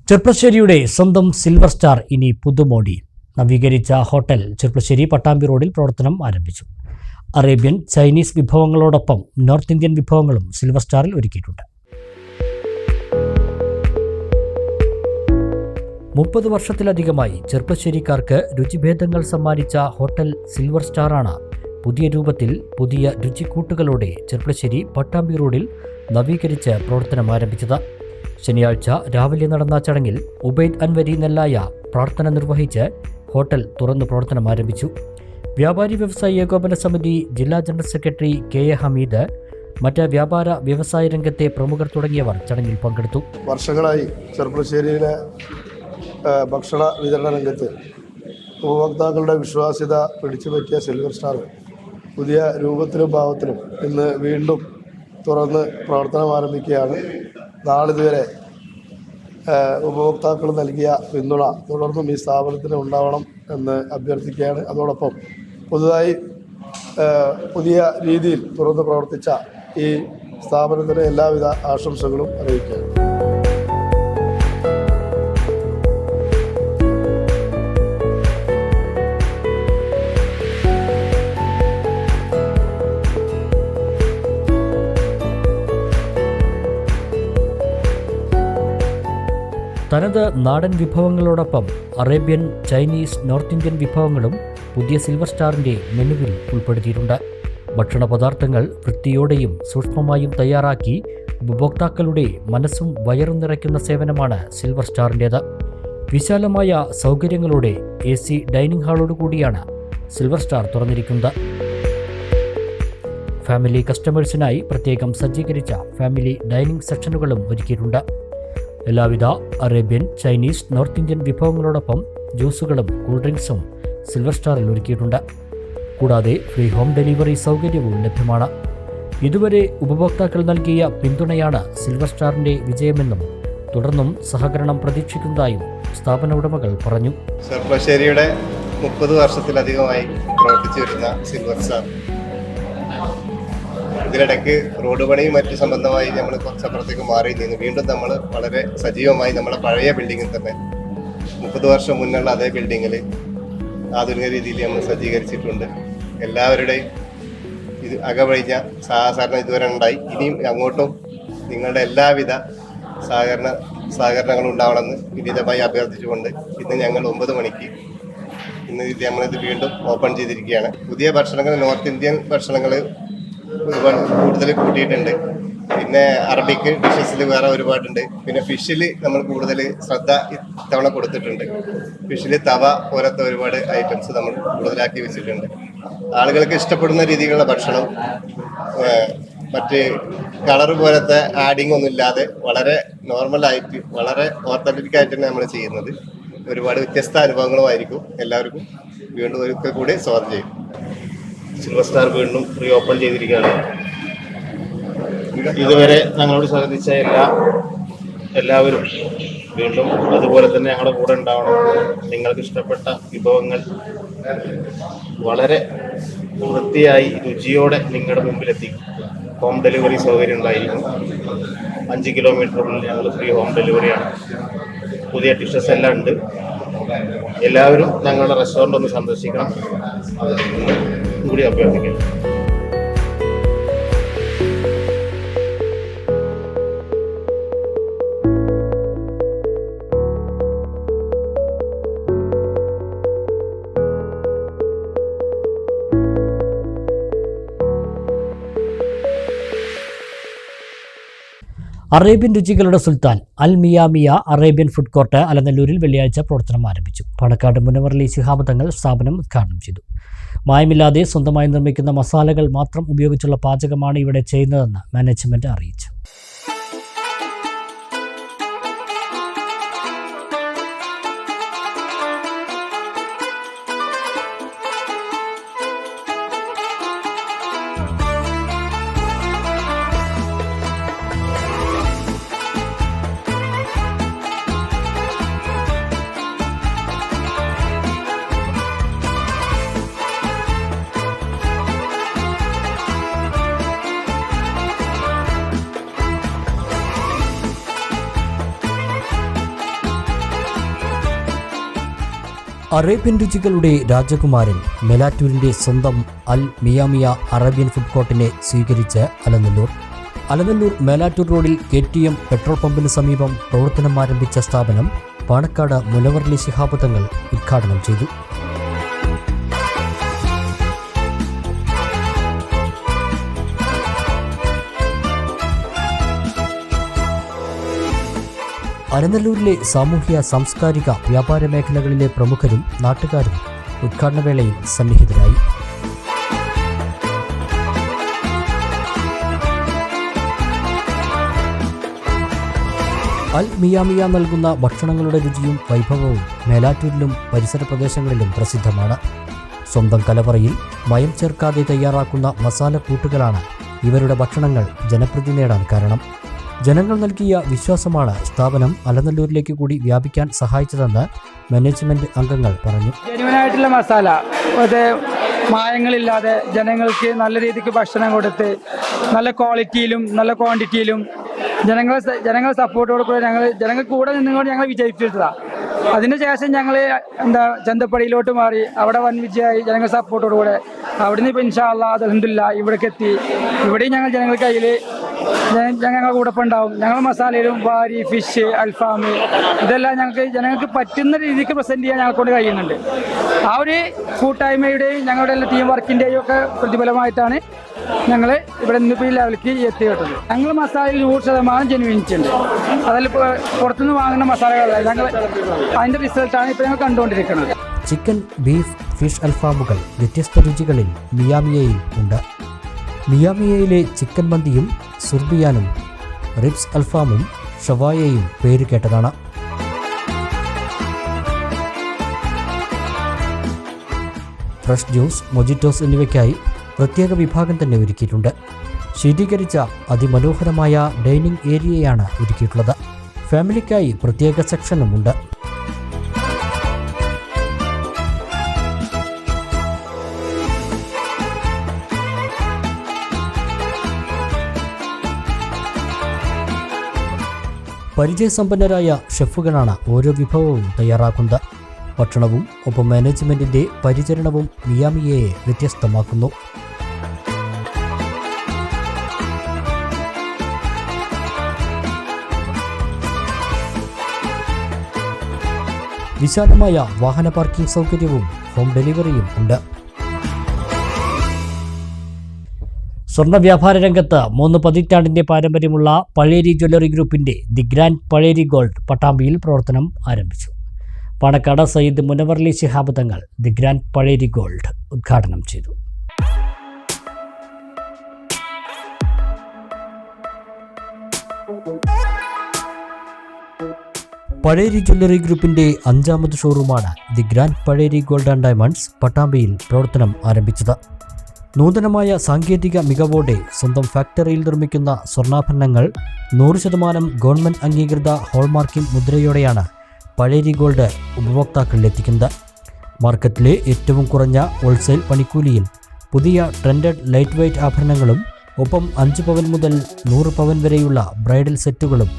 ചെർപ്പശ്ശേരിയുടെ സ്വന്തം സിൽവർ സ്റ്റാർ ഇനി പുതുമോടി. നവീകരിച്ച ഹോട്ടൽ ചെർപ്പശ്ശേരി പട്ടാമ്പി റോഡിൽ പ്രവർത്തനം ആരംഭിച്ചു. അറേബ്യൻ, ചൈനീസ് വിഭവങ്ങളോടൊപ്പം നോർത്ത് ഇന്ത്യൻ വിഭവങ്ങളും സിൽവർ സ്റ്റാറിൽ ഒരുക്കിയിട്ടുണ്ട്. 30 വർഷത്തിലധികമായി ചെർപ്പശ്ശേരിക്കാർക്ക് രുചിഭേദങ്ങൾ സമ്മാനിച്ച ഹോട്ടൽ സിൽവർ സ്റ്റാറാണ് പുതിയ രൂപത്തിൽ പുതിയ രുചിക്കൂട്ടുകളോടെ ചെർപ്പശ്ശേരി പട്ടാമ്പി റോഡിൽ നവീകരിച്ച് പ്രവർത്തനം ആരംഭിച്ചത്. ശനിയാഴ്ച രാവിലെ നടന്ന ചടങ്ങിൽ ഉബൈദ് അൻവരി നെല്ലായ പ്രാർത്ഥന നിർവഹിച്ച് ഹോട്ടൽ തുറന്നു പ്രവർത്തനം ആരംഭിച്ചു. വ്യാപാരി വ്യവസായി ഏകോപന സമിതി ജില്ലാ ജനറൽ സെക്രട്ടറി KA ഹമീദ്, മറ്റ് വ്യാപാര വ്യവസായ രംഗത്തെ പ്രമുഖർ തുടങ്ങിയവർ ചടങ്ങിൽ പങ്കെടുത്തു. വർഷങ്ങളായി ചെർപ്പശ്ശേരിയിലെ ഭക്ഷണ വിതരണ രംഗത്ത് ഉപഭോക്താക്കളുടെ വിശ്വാസ്യത പിടിച്ചുപറ്റിയ സിൽവർ സ്റ്റാർ പുതിയ രൂപത്തിലും ഭാവത്തിലും ഇന്ന് വീണ്ടും തുറന്ന് പ്രവർത്തനം ആരംഭിക്കുകയാണ്. നാളിതുവരെ ഉപഭോക്താക്കൾ നൽകിയ പിന്തുണ തുടർന്നും ഈ സ്ഥാപനത്തിന് ഉണ്ടാവണം എന്ന് അഭ്യർത്ഥിക്കുകയാണ്. അതോടൊപ്പം പുതുതായി പുതിയ രീതിയിൽ തുറന്ന് പ്രവർത്തിച്ച ഈ സ്ഥാപനത്തിന് എല്ലാവിധ ആശംസകളും അറിയിക്കുകയാണ്. തനത് നാടൻ വിഭവങ്ങളോടൊപ്പം അറേബ്യൻ, ചൈനീസ്, നോർത്ത് ഇന്ത്യൻ വിഭവങ്ങളും പുതിയ സിൽവർ സ്റ്റാറിൻ്റെ മെനുവിൽ ഉൾപ്പെടുത്തിയിട്ടുണ്ട്. ഭക്ഷണ പദാർത്ഥങ്ങൾ വൃത്തിയോടെയും സൂക്ഷ്മമായും തയ്യാറാക്കി ഉപഭോക്താക്കളുടെ മനസ്സും വയറും നിറയ്ക്കുന്ന സേവനമാണ് സിൽവർ സ്റ്റാറിൻ്റേത്. വിശാലമായ സൗകര്യങ്ങളോടെ AC ഡൈനിങ് ഹാളോടുകൂടിയാണ് സിൽവർ സ്റ്റാർ തുറന്നിരിക്കുന്നത്. ഫാമിലി കസ്റ്റമേഴ്സിനായി പ്രത്യേകം സജ്ജീകരിച്ച ഫാമിലി ഡൈനിങ് സെക്ഷനുകളും ഒരുക്കിയിട്ടുണ്ട്. എല്ലാവിധ അറേബ്യൻ, ചൈനീസ്, നോർത്ത് ഇന്ത്യൻ വിഭവങ്ങളോടൊപ്പം ജ്യൂസുകളും കൂൾ ഡ്രിങ്ക്സും സിൽവർ സ്റ്റാറിൽ ഒരുക്കിയിട്ടുണ്ട്. കൂടാതെ ഫ്രീ ഹോം ഡെലിവറി സൗകര്യവും ലഭ്യമാണ്. ഇതുവരെ ഉപഭോക്താക്കൾ നൽകിയ പിന്തുണയാണ് സിൽവർ സ്റ്റാറിൻ്റെ വിജയമെന്നും തുടർന്നും സഹകരണം പ്രതീക്ഷിക്കുന്നതായും സ്ഥാപന ഉടമകൾ പറഞ്ഞു. ചെർപ്പശ്ശേരിയുടെ 30 വർഷത്തിലധികമായി പ്രവർത്തിച്ചു വരുന്ന സിൽവർ സ്റ്റാർ ഇതിനിടയ്ക്ക് റോഡ് പണിയും മറ്റു സംബന്ധമായി നമ്മൾ കുറച്ചപ്പുറത്തേക്ക് മാറി നിന്ന് വീണ്ടും നമ്മൾ വളരെ സജീവമായി നമ്മളെ പഴയ ബിൽഡിങ്ങിൽ തന്നെ 30 വർഷം മുന്നുള്ള അതേ ബിൽഡിങ്ങിൽ ആധുനിക രീതിയിൽ നമ്മൾ സജ്ജീകരിച്ചിട്ടുണ്ട്. എല്ലാവരുടെയും ഇത് അകവഴിഞ്ഞ സഹകരണം ഇതുവരെ ഉണ്ടായി. ഇനിയും അങ്ങോട്ടും നിങ്ങളുടെ എല്ലാവിധ സഹകരണങ്ങളും ഉണ്ടാവണമെന്ന് വിനീതമായി അഭ്യർത്ഥിച്ചുകൊണ്ട് ഇന്ന് ഞങ്ങൾ 9 മണിക്ക് നമ്മളിത് വീണ്ടും ഓപ്പൺ ചെയ്തിരിക്കുകയാണ്. പുതിയ ഭക്ഷണങ്ങൾ, നോർത്ത് ഇന്ത്യൻ ഭക്ഷണങ്ങൾ ഒരുപാട് കൂടുതൽ കൂട്ടിയിട്ടുണ്ട്. പിന്നെ അറബിക് ഡിഷസിൽ വേറെ ഒരുപാടുണ്ട്. പിന്നെ ഫിഷിൽ നമ്മൾ കൂടുതൽ ശ്രദ്ധ ഇത്തവണ കൊടുത്തിട്ടുണ്ട്. ഫിഷിൽ തവ പോലത്തെ ഒരുപാട് ഐറ്റംസ് നമ്മൾ കൂടുതലാക്കി വെച്ചിട്ടുണ്ട്. ആളുകൾക്ക് ഇഷ്ടപ്പെടുന്ന രീതിയിലുള്ള ഭക്ഷണം, മറ്റ് കളർ പോലത്തെ ആഡിങ് ഒന്നും ഇല്ലാതെ വളരെ നോർമലായിട്ട് വളരെ ഓർത്തറ്റിക് ആയിട്ട് തന്നെ നമ്മൾ ചെയ്യുന്നത്. ഒരുപാട് വ്യത്യസ്ത അനുഭവങ്ങളുമായിരിക്കും. എല്ലാവർക്കും വീണ്ടും ഒരിക്കൽ കൂടി സ്വാഗതം ചെയ്യും. സിൽവർ സ്റ്റാർ വീണ്ടും റീ ഓപ്പൺ ചെയ്തിരിക്കുകയാണ്. ഇതുവരെ ഞങ്ങളോട് സഹകരിച്ച എല്ലാവരും വീണ്ടും അതുപോലെ തന്നെ ഞങ്ങളുടെ കൂടെ ഉണ്ടാവണം. നിങ്ങൾക്ക് ഇഷ്ടപ്പെട്ട വിഭവങ്ങൾ വളരെ വൃത്തിയായി രുചിയോടെ നിങ്ങളുടെ മുമ്പിലെത്തിക്കും. ഹോം ഡെലിവറി സൗകര്യം ഉണ്ടായിരിക്കും. 5 കിലോമീറ്ററിനുള്ളിൽ ഞങ്ങൾ ഫ്രീ ഹോം ഡെലിവറിയാണ്. പുതിയ ഡിഷസ് എല്ലാം ഉണ്ട്. എല്ലാവരും ഞങ്ങളുടെ റെസ്റ്റോറൻ്റ് ഒന്ന് സന്ദർശിക്കണം കൂടി അഭ്യർത്ഥിക്കുന്നു. അറേബ്യൻ രുചികളുടെ സുൽത്താൻ അൽ മിയാമിയ അറേബ്യൻ ഫുഡ് കോർട്ട് അലനല്ലൂരിൽ വെള്ളിയാഴ്ച പ്രവർത്തനം ആരംഭിച്ചു. പാണക്കാട് മുനവറലി ശിഹാബ് തങ്ങൾ സ്ഥാപനം ഉദ്ഘാടനം ചെയ്തു. മായമില്ലാതെ സ്വന്തമായി നിർമ്മിക്കുന്ന മസാലകൾ മാത്രം ഉപയോഗിച്ചുള്ള പാചകമാണ് ഇവിടെ ചെയ്യുന്നതെന്ന് മാനേജ്മെന്റ് അറിയിച്ചു. അറേബ്യൻ രുചികളുടെ രാജകുമാരൻ മേലാറ്റൂരിന്റെ സ്വന്തം അൽ മിയാമിയ അറേബ്യൻ ഫുഡ് കോർട്ടിനെ സ്വീകരിച്ച് അലനല്ലൂർ മേലാറ്റൂർ റോഡിൽ KTM പെട്രോൾ പമ്പിന് സമീപം പ്രവർത്തനം ആരംഭിച്ച സ്ഥാപനം പാണക്കാട് മുനവർലി ശിഹാബ് തങ്ങൾ ഉദ്ഘാടനം ചെയ്തു. അലനല്ലൂരിലെ സാമൂഹ്യ സാംസ്കാരിക വ്യാപാര മേഖലകളിലെ പ്രമുഖരും നാട്ടുകാരും ഉദ്ഘാടന വേളയിൽ സന്നിഹിതരായി. അൽ മിയാമിയ നൽകുന്ന ഭക്ഷണങ്ങളുടെ രുചിയും വൈഭവവും മേലാറ്റൂരിലും പരിസര പ്രദേശങ്ങളിലും പ്രസിദ്ധമാണ്. സ്വന്തം കലവറയിൽ മയം ചേർക്കാതെ തയ്യാറാക്കുന്ന മസാല കൂട്ടുകളാണ് ഇവരുടെ ഭക്ഷണങ്ങൾ ജനപ്രീതി നേടാൻ കാരണം. ജനങ്ങൾ നൽകിയ വിശ്വാസമാണ് സ്ഥാപനം അലനല്ലൂരിലേക്ക് കൂടി വ്യാപിക്കാൻ സഹായിച്ചതെന്ന് മാനേജ്മെന്റ് അംഗങ്ങൾ പറഞ്ഞു. ജെന്യുവനായിട്ടുള്ള മസാല, അത് മായങ്ങളില്ലാതെ ജനങ്ങൾക്ക് നല്ല രീതിക്ക് ഭക്ഷണം കൊടുത്ത് നല്ല ക്വാളിറ്റിയിലും നല്ല ക്വാണ്ടിറ്റിയിലും ജനങ്ങൾ സപ്പോർട്ടോട് കൂടെ ജനങ്ങൾ കൂടെ നിന്നുകൊണ്ട് ഞങ്ങൾ വിജയിപ്പിച്ചതാണ്. അതിനുശേഷം ഞങ്ങൾ ചന്തപ്പടിയിലോട്ട് മാറി, അവിടെ വൻ വിജയമായി ജനങ്ങൾ സപ്പോർട്ടോട് കൂടെ. അവിടുന്ന് ഇപ്പോൾ ഇൻഷാ അല്ലാഹ് അൽഹംദുലില്ലാഹ് ഇവിടേക്ക് എത്തി. ഇവിടെയും ഞങ്ങൾ ജനങ്ങൾ കയ്യിൽ ഞങ്ങൾ കൂടെ ഉണ്ടാവും. ഞങ്ങൾ മസാലയിലും വാരി, ഫിഷ്, അൽഫാം ഇതെല്ലാം ജനങ്ങൾക്ക് പറ്റുന്ന രീതിക്ക് പ്രസൻറ്റ് ചെയ്യാൻ ഞങ്ങൾക്കൊണ്ട് കഴിയുന്നുണ്ട്. ആ ഒരു കൂട്ടായ്മയുടെയും ഞങ്ങളുടെ എല്ലാ ടീം വർക്കിൻ്റെയും ഒക്കെ പ്രതിഫലമായിട്ടാണ് ഞങ്ങൾ ഇവിടെ നിന്നിപ്പോൾ ഈ ലെവലിലേക്ക് എത്തിയിട്ടത്. ഞങ്ങൾ മസാലയിൽ 100% ജെന്യുവിനിറ്റി ഉണ്ട്. അതിൽ പുറത്തുനിന്ന് വാങ്ങുന്ന മസാലകളല്ല, ഞങ്ങൾ അതിൻ്റെ റിസൾട്ടാണ് ഇപ്പോൾ ഞങ്ങൾ കണ്ടുകൊണ്ടിരിക്കുന്നത്. ചിക്കൻ, ബീഫ്, ഫിഷ് അൽഫാമുകൾ വ്യത്യസ്ത രുചികളിൽ മിയാമിയയിൽ ഉണ്ട്. മിയാമിയയിലെ ചിക്കൻ മന്തിയും സുർബിയാനും റിബ്സ് അൽഫാമും ഷവായയും പേര് കേട്ടതാണ്. ഫ്രഷ് ജ്യൂസ്, മൊജിറ്റോസ് എന്നിവയ്ക്കായി പ്രത്യേക വിഭാഗം തന്നെ ഒരുക്കിയിട്ടുണ്ട്. ശീതീകരിച്ച അതിമനോഹരമായ ഡൈനിങ് ഏരിയയാണ് ഒരുക്കിയിട്ടുള്ളത്. ഫാമിലിക്കായി പ്രത്യേക സെക്ഷനുമുണ്ട്. പരിചയസമ്പന്നരായ ഷെഫുകളാണ് ഓരോ വിഭവവും തയ്യാറാക്കുന്നത്. ഭക്ഷണവും ഒപ്പം മാനേജ്മെന്റിന്റെ പരിചരണവും മിയാമിയയെ വ്യത്യസ്തമാക്കുന്നു. വിശാലമായ വാഹന പാർക്കിംഗ് സൗകര്യവും ഹോം ഡെലിവറിയും ഉണ്ട്. സ്വർണ്ണ വ്യാപാര രംഗത്ത് 3 പതിറ്റാണ്ടിന്റെ പാരമ്പര്യമുള്ള പഴേരി ജ്വല്ലറി ഗ്രൂപ്പിന്റെ ദി ഗ്രാൻഡ് പഴേരി ഗോൾഡ് പട്ടാമ്പിയിൽ പ്രവർത്തനം ആരംഭിച്ചു. Panakkad Sayyid Munavvar Ali Shihab Thangal the grand Pazheri gold ഉദ്ഘാടനം ചെയ്തു. പഴേരി ജ്വല്ലറി ഗ്രൂപ്പിന്റെ 5ാമത് ഷോറൂമാണ് the grand Pazheri gold and diamonds പട്ടാമ്പിയിൽ പ്രവർത്തനം ആരംഭിച്ചത്. നൂതനമായ സാങ്കേതിക മികവോടെ സ്വന്തം ഫാക്ടറിയിൽ നിർമ്മിക്കുന്ന സ്വർണ്ണാഭരണങ്ങൾ 100% ഗവൺമെന്റ് അംഗീകൃത ഹോൾമാർക്കിംഗ് മുദ്രയോടെയാണ് പഴേരി ഗോൾഡ് ഉപഭോക്താക്കളിലെത്തിക്കുന്നത്. മാർക്കറ്റിലെ ഏറ്റവും കുറഞ്ഞ ഹോൾസെയിൽ പണിക്കൂലിയിൽ പുതിയ ട്രെൻഡഡ് ലൈറ്റ് വെയ്റ്റ് ആഭരണങ്ങളും ഒപ്പം 5 പവൻ മുതൽ 100 പവൻ വരെയുള്ള ബ്രൈഡൽ സെറ്റുകളും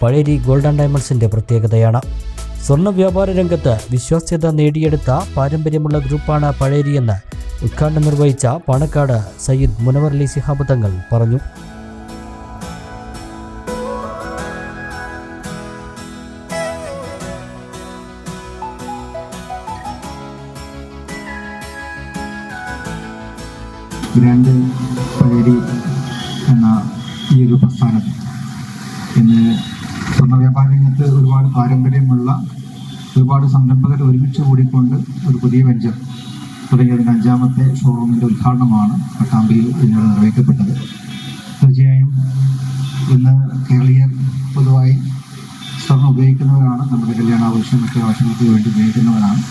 പഴേരി ഗോൾഡ് ആൻഡ് ഡയമണ്ട്സിന്റെ പ്രത്യേകതയാണ്. സ്വർണ്ണ വ്യാപാര രംഗത്ത് വിശ്വാസ്യത നേടിയെടുത്ത പാരമ്പര്യമുള്ള ഗ്രൂപ്പാണ് പഴേരിയെന്ന് ഉദ്ഘാടനം നിർവഹിച്ച പാണക്കാട് സയ്യിദ് മുനവർലി ശിഹാബ് തങ്ങൾ പറഞ്ഞു. ഗ്രാൻഡ് പഴേരി എന്ന ഈ ഒരു പ്രസ്ഥാനം ഇന്ന് സ്വർണ്ണ വ്യാപാര രംഗത്ത് ഒരുപാട് പാരമ്പര്യമുള്ള ഒരുപാട് സംരംഭകർ ഒരുമിച്ച് കൂടിക്കൊണ്ട് ഒരു പുതിയ വെഞ്ചർ തുടങ്ങിയതിൻ്റെ 5ാമത്തെ ഷോറൂമിൻ്റെ ഉദ്ഘാടനമാണ് പട്ടാമ്പിയിൽ ഇന്നലെ നിർവഹിക്കപ്പെട്ടത്. തീർച്ചയായും ഇന്ന് കേരളീയർ പൊതുവായി സ്വർണ്ണം ഉപയോഗിക്കുന്നവരാണ്. നമ്മുടെ കല്യാണാവശ്യം മറ്റു ആവശ്യങ്ങൾക്ക് വേണ്ടി ഉപയോഗിക്കുന്നവരാണ്.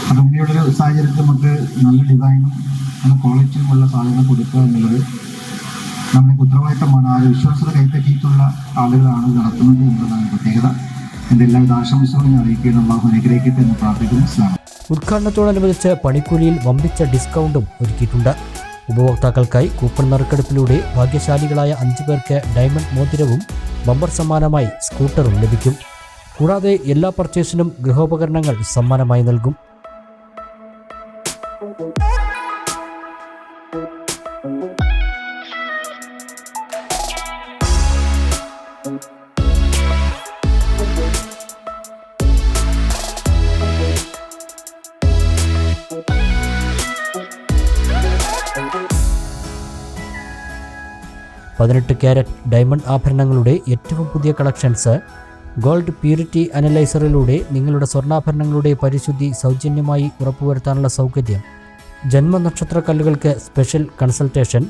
അപ്പം ഇങ്ങനെയുള്ളൊരു സാഹചര്യത്തിൽ നമുക്ക് നല്ല ഡിസൈനും നല്ല ക്വാളിറ്റിയുമുള്ള സാധനങ്ങൾ കൊടുക്കുക എന്നുള്ളത് നമ്മുടെ ഉത്തരവാദിത്തമാണ്. ആ വിശ്വാസത കൈപ്പറ്റിയിട്ടുള്ള ആളുകളാണ് നടത്തുന്നത് എന്നതാണ് പ്രത്യേകത. എൻ്റെ എല്ലാവിധ ആശംസകളും ഞാൻ അറിയിക്കുകയും അല്ലാഹു അനുഗ്രഹിക്കട്ടെ എന്ന് പ്രാർത്ഥിക്കുന്നു. ഉദ്ഘാടനത്തോടനുബന്ധിച്ച് പണിക്കൂലിയിൽ വമ്പിച്ച ഡിസ്കൗണ്ടും ഒരുക്കിയിട്ടുണ്ട്. ഉപഭോക്താക്കൾക്കായി കൂപ്പൺ നറുക്കെടുപ്പിലൂടെ ഭാഗ്യശാലികളായ 5 പേർക്ക് ഡയമണ്ട് മോതിരവും ബമ്പർ സമ്മാനമായി സ്കൂട്ടറും ലഭിക്കും. കൂടാതെ എല്ലാ പർച്ചേസിനും ഗൃഹോപകരണങ്ങൾ സമ്മാനമായി നൽകും. 18 ക്യാരറ്റ് ഡയമണ്ട് ആഭരണങ്ങളുടെ ഏറ്റവും പുതിയ കളക്ഷൻസ് ഗോൾഡ് പ്യൂരിറ്റി അനലൈസറിലൂടെ നിങ്ങളുടെ സ്വർണ്ണാഭരണങ്ങളുടെ പരിശുദ്ധി സൗജന്യമായി ഉറപ്പുവരുത്താനുള്ള സൗകര്യം, ജന്മനക്ഷത്ര കല്ലുകൾക്ക് സ്പെഷ്യൽ കൺസൾട്ടേഷൻ,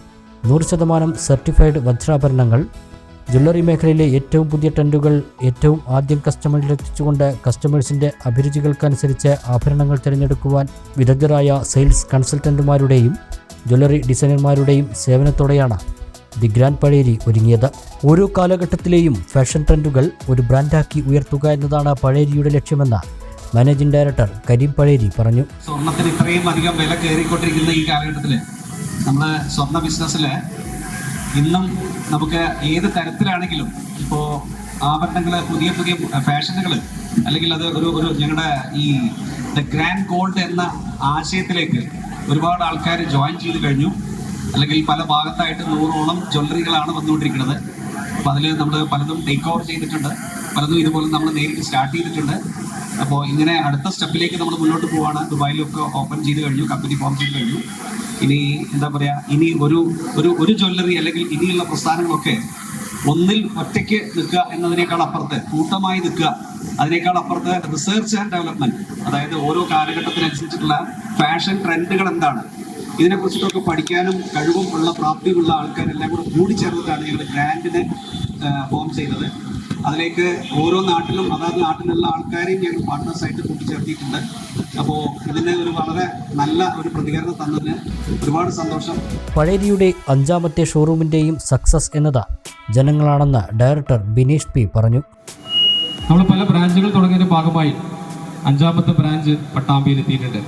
100% സർട്ടിഫൈഡ് വജ്രാഭരണങ്ങൾ, ജ്വല്ലറി മേഖലയിലെ ഏറ്റവും പുതിയ ട്രെൻഡുകൾ ഏറ്റവും ആദ്യം കസ്റ്റമറിലെത്തിച്ചുകൊണ്ട് കസ്റ്റമേഴ്സിൻ്റെ അഭിരുചികൾക്കനുസരിച്ച് ആഭരണങ്ങൾ തിരഞ്ഞെടുക്കുവാൻ വിദഗ്ധരായ സെയിൽസ് കൺസൾട്ടന്റുമാരുടെയും ജ്വല്ലറി ഡിസൈനർമാരുടെയും സേവനത്തോടെയാണ് ദി ഗ്രാൻഡ് പഴേരി ഒരുങ്ങിയത്. ഓരോ കാലഘട്ടത്തിലെയും ഫാഷൻ ട്രെൻഡുകൾ ഒരു ബ്രാൻഡാക്കി ഉയർത്തുക എന്നതാണ് പഴേരിയുടെ ലക്ഷ്യമെന്ന് മാനേജിംഗ് ഡയറക്ടർ കരീം പഴേരി പറഞ്ഞു. സ്വർണത്തിന് ഇത്രയും അധികം വില കയറിക്കൊണ്ടിരിക്കുന്ന ഈ കാലഘട്ടത്തിൽ നമ്മുടെ സ്വർണ്ണ ബിസിനസ്സിൽ ഇന്നും നമുക്ക് ഏത് തരത്തിലാണെങ്കിലും ഇപ്പോൾ ആഭരണങ്ങൾ പുതിയ പുതിയ ഫാഷനുകൾ അല്ലെങ്കിൽ അത് ഒരു ഞങ്ങളുടെ ഈ ദ ഗ്രാൻഡ് ഗോൾഡ് എന്ന ആശയത്തിലേക്ക് ഒരുപാട് ആൾക്കാർ ജോയിൻ ചെയ്ത് കഴിഞ്ഞു. അല്ലെങ്കിൽ പല ഭാഗത്തായിട്ട് 100ഓളം ജ്വല്ലറികളാണ് വന്നുകൊണ്ടിരിക്കുന്നത്. അപ്പോൾ അതിൽ നമ്മൾ പലതും ടേക്ക് ഓവർ ചെയ്തിട്ടുണ്ട്, പലതും ഇതുപോലെ നമ്മൾ നേരിട്ട് സ്റ്റാർട്ട് ചെയ്തിട്ടുണ്ട്. അപ്പോൾ ഇങ്ങനെ അടുത്ത സ്റ്റെപ്പിലേക്ക് നമ്മൾ മുന്നോട്ട് പോവാണ്. ദുബായിലൊക്കെ ഓപ്പൺ ചെയ്ത് കഴിഞ്ഞു, കമ്പനി ഫോം ചെയ്ത് കഴിഞ്ഞു. ഇനി എന്താ പറയുക, ഇനി ഒരു ജ്വല്ലറി അല്ലെങ്കിൽ ഇനിയുള്ള പ്രസ്ഥാനങ്ങളൊക്കെ ഒന്നിൽ ഒറ്റയ്ക്ക് നിൽക്കുക എന്നതിനേക്കാൾ അപ്പുറത്ത് കൂട്ടമായി നിൽക്കുക, അതിനേക്കാൾ അപ്പുറത്ത് റിസർച്ച് ആൻഡ് ഡെവലപ്മെന്റ്, അതായത് ഓരോ കാലഘട്ടത്തിനനുസരിച്ചിട്ടുള്ള ഫാഷൻ ട്രെൻഡുകൾ എന്താണ്, ഇതിനെക്കുറിച്ചിട്ടൊക്കെ പഠിക്കാനും കഴിവും ഉള്ള പ്രാപ്തിയുള്ള ആൾക്കാരെല്ലാം കൂടെ കൂടിച്ചേർന്നിട്ടാണ് ഞങ്ങൾ ഗ്രാൻഡിനെ ഫോം ചെയ്തത്. അതിലേക്ക് ഓരോ നാട്ടിലും അതാത് നാട്ടിലുള്ള ആൾക്കാരെയും ഞങ്ങൾ പാർട്ട്നേഴ്സായിട്ട് കൂട്ടിച്ചേർത്തിയിട്ടുണ്ട്. അപ്പോൾ ഇതിന് ഒരു വളരെ നല്ല ഒരു പ്രതികരണം തന്നതിന് ഒരുപാട് സന്തോഷം. പഴേരിയുടെ 5ാമത്തെ ഷോറൂമിൻ്റെയും സക്സസ് എന്നത് ജനങ്ങളാണെന്ന് ഡയറക്ടർ ബിനീഷ് പി പറഞ്ഞു. നമ്മൾ പല ബ്രാഞ്ചുകൾ തുടങ്ങിയതിൻ്റെ ഭാഗമായി 5ാമത്തെ ബ്രാഞ്ച് പട്ടാമ്പിയിൽ എത്തിയിട്ടുണ്ട്.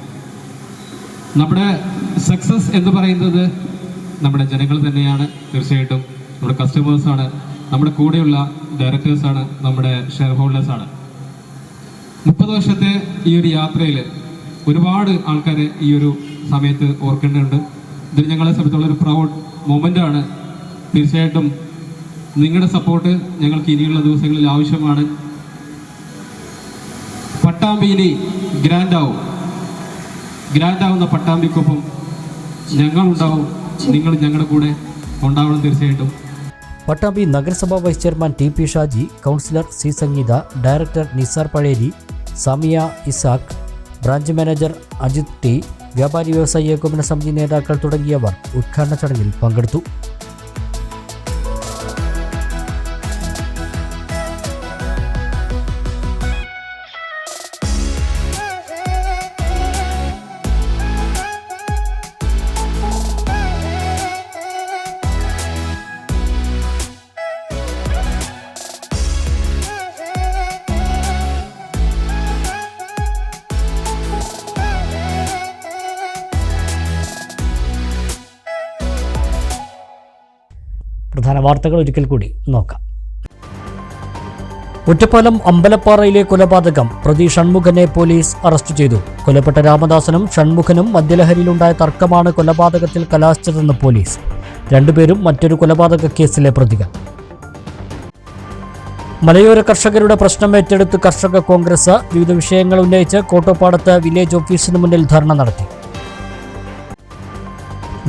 നമ്മുടെ സക്സസ് എന്ന് പറയുന്നത് നമ്മുടെ ജനങ്ങൾ തന്നെയാണ്. തീർച്ചയായിട്ടും നമ്മുടെ കസ്റ്റമേഴ്സാണ്, നമ്മുടെ കൂടെയുള്ള ഡയറക്ടേഴ്സാണ്, നമ്മുടെ ഷെയർ ഹോൾഡേഴ്സാണ്. 30 വർഷത്തെ ഈ ഒരു യാത്രയിൽ ഒരുപാട് ആൾക്കാരെ ഈ ഒരു സമയത്ത് ഓർക്കേണ്ടതുണ്ട്. ഇതിൽ ഞങ്ങളെ സംബന്ധിച്ചുള്ള ഒരു പ്രൗഡ് മൊമെൻ്റാണ്. തീർച്ചയായിട്ടും നിങ്ങളുടെ സപ്പോർട്ട് ഞങ്ങൾക്ക് ഇനിയുള്ള ദിവസങ്ങളിൽ ആവശ്യമാണ്. പട്ടാമ്പിയിലെ ഗ്രാൻഡാവുന്ന പട്ടാമ്പിക്കൊപ്പം ഞങ്ങളുണ്ടാവും, നിങ്ങൾ ഞങ്ങളുടെ കൂടെ ഉണ്ടാവണം തീർച്ചയായിട്ടും. പട്ടാമ്പി നഗരസഭാ vice chairman T P. Shaji, councillor C. Sangeetha, director Nisar Pazheri, Samiya Isaq, branch manager Ajith T, വ്യാപാരി വ്യവസായി ഏകോപന സമിതി നേതാക്കൾ തുടങ്ങിയവർ ഉദ്ഘാടന ചടങ്ങിൽ പങ്കെടുത്തു. പ്രധാന വാർത്തകൾ ഒരിക്കൽ കൂടി നോക്കാം. ഒറ്റപ്പാലം അമ്പലപ്പാറയിലെ കൊലപാതകം, പ്രതി ഷൺമുഖനെ പോലീസ് അറസ്റ്റ് ചെയ്തു. കൊല്ലപ്പെട്ട രാമദാസനും ഷൺമുഖനും മദ്യലഹരിയിലുണ്ടായ തർക്കമാണ് കൊലപാതകത്തിൽ കലാശിച്ചതെന്ന് പോലീസ്. രണ്ടുപേരും മറ്റൊരു കൊലപാതക കേസിലെ പ്രതികൾ. മലയോര കർഷകരുടെ പ്രശ്നം ഏറ്റെടുത്ത് കർഷക കോൺഗ്രസ് വിവിധ വിഷയങ്ങൾ ഉന്നയിച്ച് കോട്ടോപ്പാടത്ത് വില്ലേജ് ഓഫീസിന് മുന്നിൽ ധർണ നടത്തി.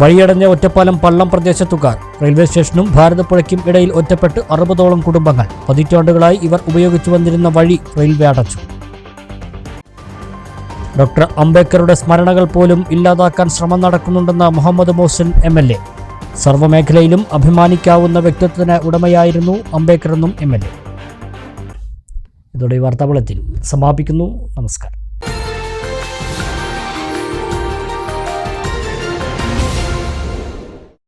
വഴിയടഞ്ഞ ഒറ്റപ്പാലം പള്ളം പ്രദേശത്തുകാർ. റെയിൽവേ സ്റ്റേഷനും ഭാരതപ്പുഴയ്ക്കും ഇടയിൽ ഒറ്റപ്പെട്ട് 60ഓളം കുടുംബങ്ങൾ. പതിറ്റാണ്ടുകളായി ഇവർ ഉപയോഗിച്ചു വന്നിരുന്ന വഴി റെയിൽവേ അടച്ചു. ഡോക്ടർ അംബേദ്കറുടെ സ്മരണകൾ പോലും ഇല്ലാതാക്കാൻ ശ്രമം നടക്കുന്നുണ്ടെന്ന് മുഹമ്മദ് മോഹ്സിൻ MLA. സർവ്വമേഖലയിലും അഭിമാനിക്കാവുന്ന വ്യക്തിത്വത്തിന് ഉടമയായിരുന്നു അംബേദ്കർ എന്നും MLA. ഇതോടെ ഈ വാർത്താ ബുള്ളറ്റിൻ സമാപിക്കുന്നു. നമസ്കാരം.